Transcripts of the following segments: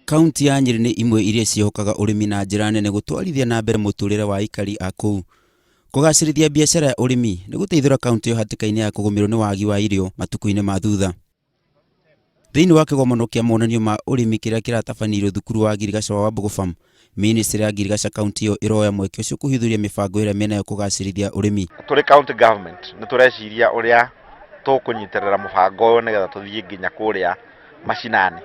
Kaunti ya Nyeri ni imwe iria cihokaga urimi na njira nene gutwarithia na mbere muturire wa aikari a kuu. Kugacirithia biashara ya urimi ni guteithura kaunti yo hatikaini ya kugumirwo ni wagi wa irio matuku-ini ma thutha. Thiini wa kigomono kia monanio ma urimi kiria kiratabanĩirio thukuru wa Girigaca wa Wambugu Farm, ministry ya Girigaca kaunti yo iroya mweke ucio kuhithuria mibango iria mena yo kugacirithia urimi. Turi county government ni tureciria uria tukunyitirira mubango uyu nigetha tuthie nginya kuria macinani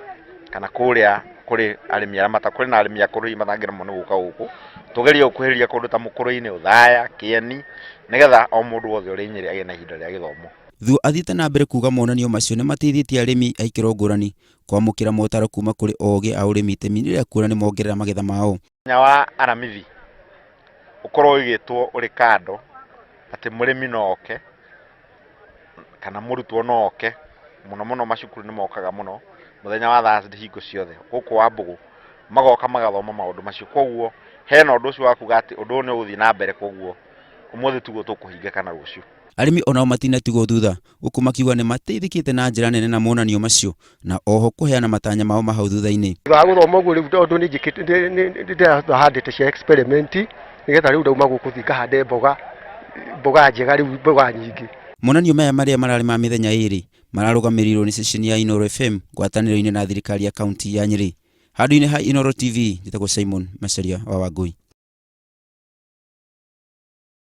kana kuria kuri arimi aria matakuri na arimi akuru matangira muno guka guku tugeria ukuhiriria kundu ta mukuru-ini uthaya kieni nigetha o mundu wothe uri Nyeri agie na ihinda ria githomo. Thuo athiĩte na mbere kuga monanio macio nĩ mateithĩtie arĩmi a ikĩro ngũrani kwamũkĩra motaro kuma kũrĩ ogĩ a ũrĩmi itemi rĩrĩa kuona nĩ mongerera magetha mao. Nya wa aramithi ukorwo igĩtwo uri kando ati mũrĩmi no oke kana mũrutwo no oke muno muno macukuru nĩ mokaga muno muthenya wa Thursday hingo ciothe gũkũ Wambugu magoka magathoma maũndũ macio. Koguo hena ũndũ ũcio wa kuga ati ũndũ ũyũ nĩ ũgũthiĩ na mbere, koguo ũmũthĩ tugo tũkũhingĩkana rũciũ. Arĩmi onao matinatigwo thutha gũkũ makiuga nĩ mateithĩkĩte na njĩra nene na monanio macio na oho kuheana matanya mao mahau thutha-inĩ. Thutha wa gũthoma ũguo rĩu tondũ nĩ njĩkĩte ndĩrahandĩte cia experiment nĩgetha rĩu ndauma gũkũ thiĩ ngahande mboga njega rĩu mboga nyingĩ. Monanio maya marĩa mararĩ ma mĩthenya ĩrĩ mararũgamĩrĩirwo nĩ ceceni ya Inooro FM ngwatanĩro-inĩ na thirikari ya kaunti ya Nyeri. Handũ-inĩ ha Inooro TV njĩtagwo Simon Macharia wa Wangui.